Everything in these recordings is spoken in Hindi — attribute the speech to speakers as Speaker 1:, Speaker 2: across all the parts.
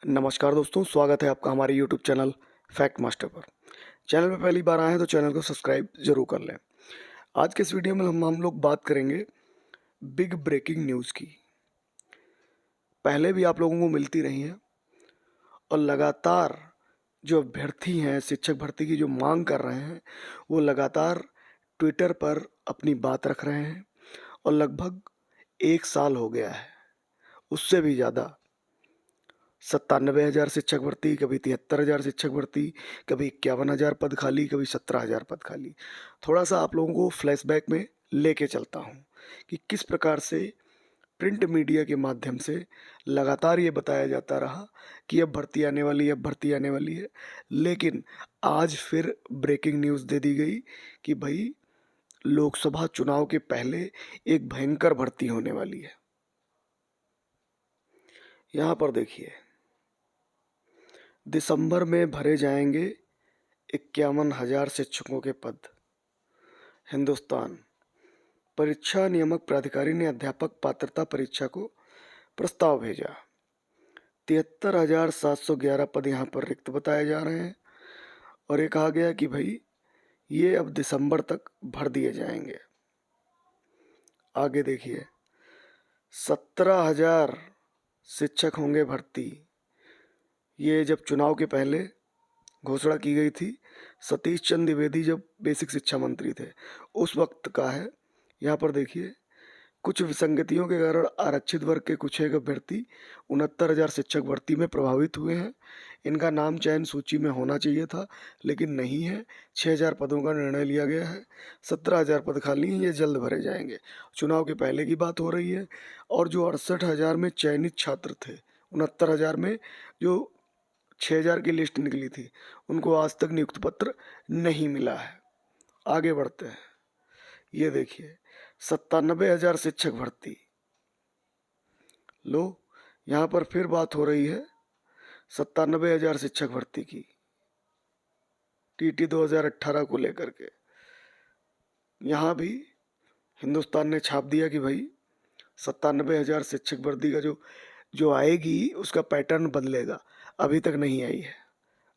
Speaker 1: नमस्कार दोस्तों, स्वागत है आपका हमारे यूट्यूब चैनल फैक्ट मास्टर पर। चैनल में पहली बार आए हैं तो चैनल को सब्सक्राइब ज़रूर कर लें। आज के इस वीडियो में हम लोग बात करेंगे बिग ब्रेकिंग न्यूज़ की। पहले भी आप लोगों को मिलती रही हैं और लगातार जो अभ्यर्थी हैं शिक्षक भर्ती की जो मांग कर रहे हैं, वो लगातार ट्विटर पर अपनी बात रख रहे हैं और लगभग 1 साल हो गया है, उससे भी ज़्यादा। 97,000 शिक्षक भर्ती, कभी 73,000 शिक्षक भर्ती, कभी 51,000 पद खाली, कभी 17,000 पद खाली। थोड़ा-सा आप लोगों को फ्लैशबैक में लेके चलता हूँ कि किस प्रकार से प्रिंट मीडिया के माध्यम से लगातार ये बताया जाता रहा कि अब भर्ती आने वाली है, अब भर्ती आने वाली है। लेकिन आज फिर ब्रेकिंग न्यूज़ दे दी गई कि भई लोकसभा चुनाव के पहले एक भयंकर भर्ती होने वाली है। यहाँ पर देखिए, दिसंबर में भरे जाएंगे 51,000 शिक्षकों के पद। हिंदुस्तान परीक्षा नियामक प्राधिकारी ने अध्यापक पात्रता परीक्षा को प्रस्ताव भेजा। 73,711 पद यहाँ पर रिक्त बताए जा रहे हैं और ये कहा गया कि भाई ये अब दिसंबर तक भर दिए जाएंगे। आगे देखिए, 17,000 शिक्षक होंगे भर्ती। ये जब चुनाव के पहले घोषणा की गई थी, सतीश चंद्र द्विवेदी जब बेसिक शिक्षा मंत्री थे, उस वक्त का है। यहाँ पर देखिए, कुछ विसंगतियों के कारण आरक्षित वर्ग के कुछ एक अभ्यर्थी 69,000 शिक्षक भर्ती में प्रभावित हुए हैं। इनका नाम चयन सूची में होना चाहिए था, लेकिन नहीं है। 6,000 पदों का निर्णय लिया गया है। 17,000 पद खाली हैं, ये जल्द भरे जाएंगे। चुनाव के पहले की बात हो रही है। और जो 68,000 में चयनित छात्र थे, 69,000 में जो 6,000 की लिस्ट निकली थी, उनको आज तक नियुक्ति पत्र नहीं मिला है। आगे बढ़ते हैं। ये देखिए, 97,000 शिक्षक भर्ती। लो, यहाँ पर फिर बात हो रही है 97,000 शिक्षक भर्ती की, टीटी 2018 को लेकर के। यहाँ भी हिंदुस्तान ने छाप दिया कि भाई 97,000 शिक्षक भर्ती का जो जो आएगी उसका पैटर्न बदलेगा। अभी तक नहीं आई है।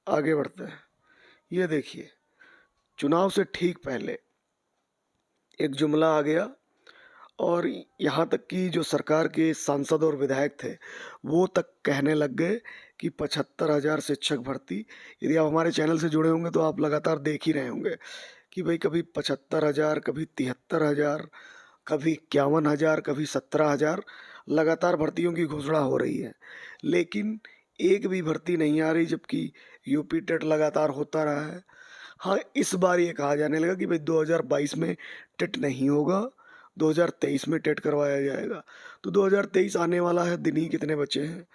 Speaker 1: आगे बढ़ते हैं। ये देखिए, चुनाव से ठीक पहले एक जुमला आ गया और यहाँ तक कि जो सरकार के सांसद और विधायक थे, वो तक कहने लग गए कि 75,000 शिक्षक भर्ती। यदि आप हमारे चैनल से जुड़े होंगे तो आप लगातार देख ही रहे होंगे कि भाई कभी 75,000, कभी 73,000, कभी 51,000, कभी 17,000, लगातार भर्तियों की घोषणा हो रही है। लेकिन एक भी भर्ती नहीं आ रही, जबकि यूपी टेट लगातार होता रहा है। हाँ, इस बार ये कहा जाने लगा कि भाई 2022 में टेट नहीं होगा, 2023 में टेट करवाया जाएगा। तो 2023 आने वाला है, दिन ही कितने बचे हैं।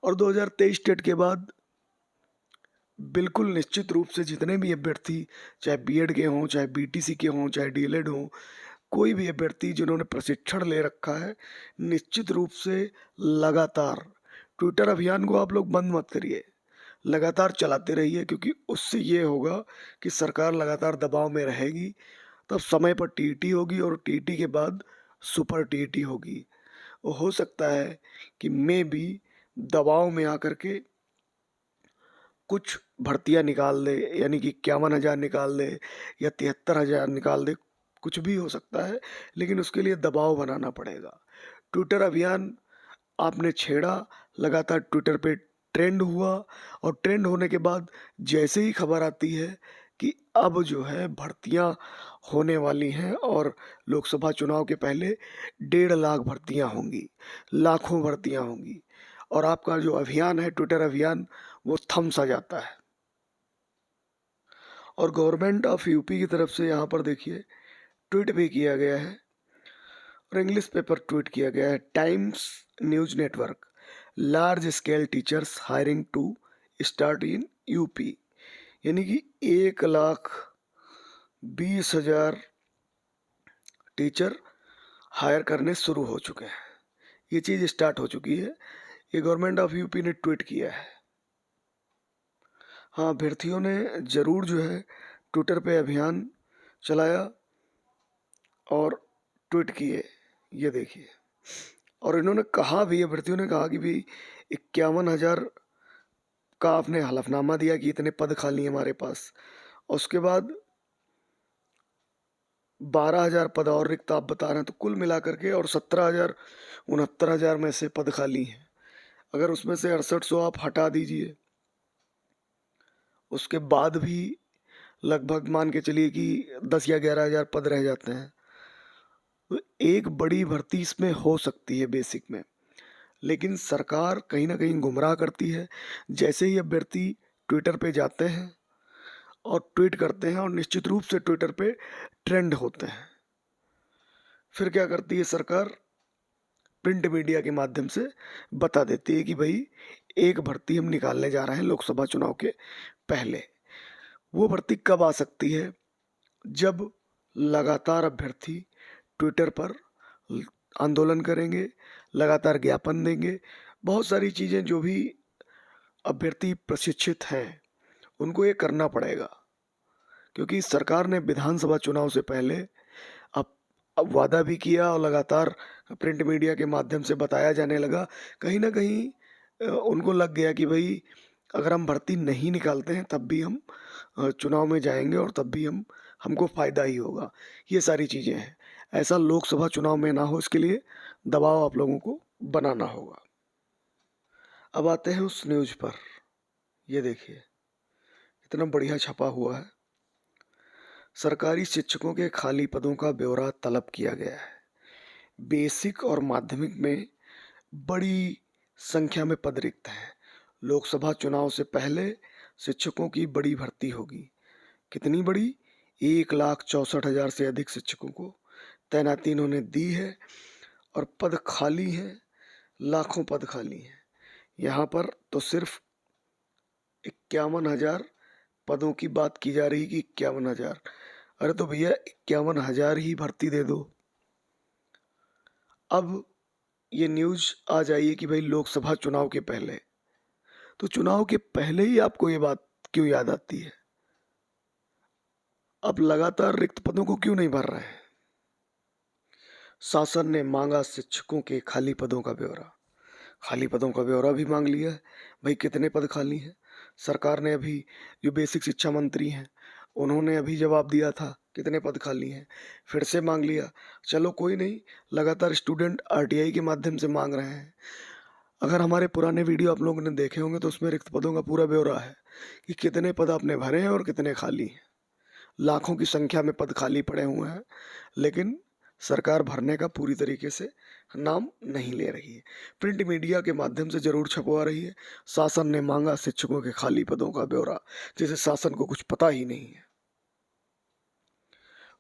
Speaker 1: और 2023 टेट के बाद बिल्कुल निश्चित रूप से जितने भी अभ्यर्थी, चाहे बीएड के हों, चाहे बीटीसी के हों, चाहे डीएलएड हों, कोई भी अभ्यर्थी जिन्होंने प्रशिक्षण ले रखा है, निश्चित रूप से लगातार ट्विटर अभियान को आप लोग बंद मत करिए, लगातार चलाते रहिए, क्योंकि उससे ये होगा कि सरकार लगातार दबाव में रहेगी। तब समय पर टीईटी होगी और टीईटी के बाद सुपर टीईटी होगी। हो सकता है कि मे बी दबाव में आकर के कुछ भर्तियां निकाल दे, यानी कि 51,000 निकाल दे या 73,000 निकाल दे, कुछ भी हो सकता है। लेकिन उसके लिए दबाव बनाना पड़ेगा। ट्विटर अभियान आपने छेड़ा, लगातार ट्विटर पे ट्रेंड हुआ और ट्रेंड होने के बाद जैसे ही खबर आती है कि अब जो है भर्तियां होने वाली हैं और लोकसभा चुनाव के पहले 1.5 लाख भर्तियां होंगी, लाखों भर्तियां होंगी, और आपका जो अभियान है ट्विटर अभियान, वो थम सा जाता है। और गवर्नमेंट ऑफ यूपी की तरफ से यहाँ पर देखिए ट्वीट भी किया गया है और इंग्लिश पेपर ट्वीट किया गया है। Times News Network, large scale teachers hiring to start in UP. यानी कि 1,20,000 टीचर हायर करने शुरू हो चुके हैं। ये चीज़ स्टार्ट हो चुकी है। ये गवर्नमेंट ऑफ यूपी ने ट्वीट किया है। हाँ, अभ्यर्थियों ने ज़रूर जो है ट्विटर पे अभियान चलाया और ट्वीट किए। ये देखिए, और इन्होंने कहा भी, अभ्यर्थियों ने कहा कि भी 51,000 का आपने हलफनामा दिया कि इतने पद खाली हैं हमारे पास, और उसके बाद 12,000 पद और रिक्त आप बता रहे हैं, तो कुल मिलाकर के और 17,000 69,000 में से पद खाली हैं। अगर उसमें से 6800 आप हटा दीजिए, उसके बाद भी लगभग मान के चलिए कि 10 या 11,000 पद रह जाते हैं। तो एक बड़ी भर्ती इसमें हो सकती है बेसिक में, लेकिन सरकार कहीं ना कहीं गुमराह करती है। जैसे ही अभ्यर्थी ट्विटर पे जाते हैं और ट्वीट करते हैं और निश्चित रूप से ट्विटर पे ट्रेंड होते हैं, फिर क्या करती है सरकार, प्रिंट मीडिया के माध्यम से बता देती है कि भाई एक भर्ती हम निकालने जा रहे हैं लोकसभा चुनाव के पहले। वो भर्ती कब आ सकती है? जब लगातार अभ्यर्थी ट्विटर पर आंदोलन करेंगे, लगातार ज्ञापन देंगे, बहुत सारी चीज़ें जो भी अभ्यर्थी प्रशिक्षित हैं उनको ये करना पड़ेगा, क्योंकि सरकार ने विधानसभा चुनाव से पहले अब अब वादा भी किया और लगातार प्रिंट मीडिया के माध्यम से बताया जाने लगा। कहीं ना कहीं उनको लग गया कि भाई अगर हम भर्ती नहीं निकालते हैं तब भी हम चुनाव में जाएंगे और तब भी हमको फ़ायदा ही होगा। ये सारी चीज़ें हैं। ऐसा लोकसभा चुनाव में ना हो, इसके लिए दबाव आप लोगों को बनाना होगा। अब आते हैं उस न्यूज़ पर। ये देखिए इतना बढ़िया छपा हुआ है। सरकारी शिक्षकों के खाली पदों का ब्यौरा तलब किया गया है। बेसिक और माध्यमिक में बड़ी संख्या में पद रिक्त हैं। लोकसभा चुनाव से पहले शिक्षकों की बड़ी भर्ती होगी। कितनी बड़ी? 1,64,000 से अधिक शिक्षकों को तैनाती इन्होंने दी है और पद खाली हैं, लाखों पद खाली हैं। यहाँ पर तो सिर्फ 51,000 पदों की बात की जा रही कि 51,000। अरे तो भैया 51,000 ही भर्ती दे दो। अब ये न्यूज़ आ जाइए कि भाई लोकसभा चुनाव के पहले, तो चुनाव के पहले ही आपको ये बात क्यों याद आती है? अब लगातार रिक्त पदों को क्यों नहीं भर रहे हैं? शासन ने मांगा शिक्षकों के खाली पदों का ब्यौरा। खाली पदों का ब्यौरा भी मांग लिया है। भाई कितने पद खाली हैं? सरकार ने अभी, जो बेसिक शिक्षा मंत्री हैं उन्होंने अभी जवाब दिया था कितने पद खाली हैं, फिर से मांग लिया। चलो कोई नहीं, लगातार स्टूडेंट आरटीआई के माध्यम से मांग रहे हैं। अगर हमारे पुराने वीडियो आप लोगों ने देखे होंगे तो उसमें रिक्त पदों का पूरा ब्यौरा है कि कितने पद आपने भरे हैं और कितने खाली हैं। लाखों की संख्या में पद खाली पड़े हुए हैं, लेकिन सरकार भरने का पूरी तरीके से नाम नहीं ले रही है। प्रिंट मीडिया के माध्यम से जरूर छपवा रही है, शासन ने मांगा शिक्षकों के खाली पदों का ब्यौरा, जिसे शासन को कुछ पता ही नहीं है।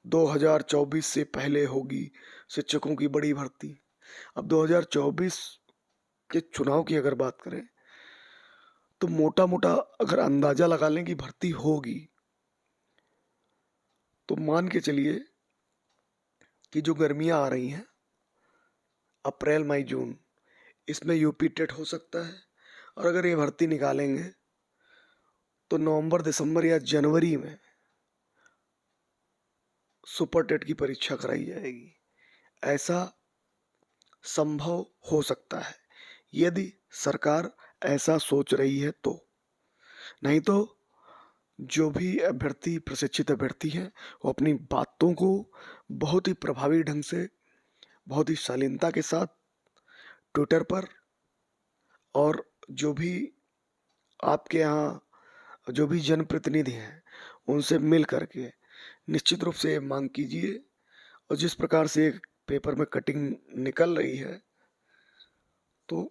Speaker 1: 2024 से पहले होगी शिक्षकों की बड़ी भर्ती। अब 2024 के चुनाव की अगर बात करें तो मोटा मोटा अगर अंदाजा लगा लें कि भर्ती होगी, तो मान के चलिए कि जो गर्मियां आ रही हैं अप्रैल मई जून, इसमें यूपी टेट हो सकता है, और अगर ये भर्ती निकालेंगे तो नवंबर दिसंबर या जनवरी में सुपर टेट की परीक्षा कराई जाएगी। ऐसा संभव हो सकता है यदि सरकार ऐसा सोच रही है तो। नहीं तो जो भी अभ्यर्थी, प्रशिक्षित अभ्यर्थी हैं, वो अपनी बातों को बहुत ही प्रभावी ढंग से, बहुत ही शालीनता के साथ ट्विटर पर, और जो भी आपके यहाँ जो भी जनप्रतिनिधि हैं उनसे मिल करके निश्चित रूप से मांग कीजिए। और जिस प्रकार से एक पेपर में कटिंग निकल रही है, तो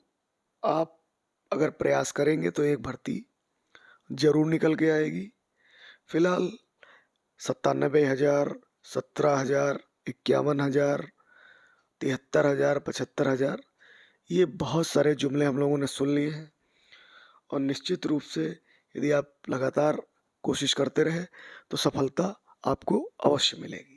Speaker 1: आप अगर प्रयास करेंगे तो एक भर्ती जरूर निकल के आएगी। फिलहाल 97,000, 17,000, 51,000, 73,000, 75,000, ये बहुत सारे जुमले हम लोगों ने सुन लिए हैं। और निश्चित रूप से यदि आप लगातार कोशिश करते रहे तो सफलता आपको अवश्य मिलेगी।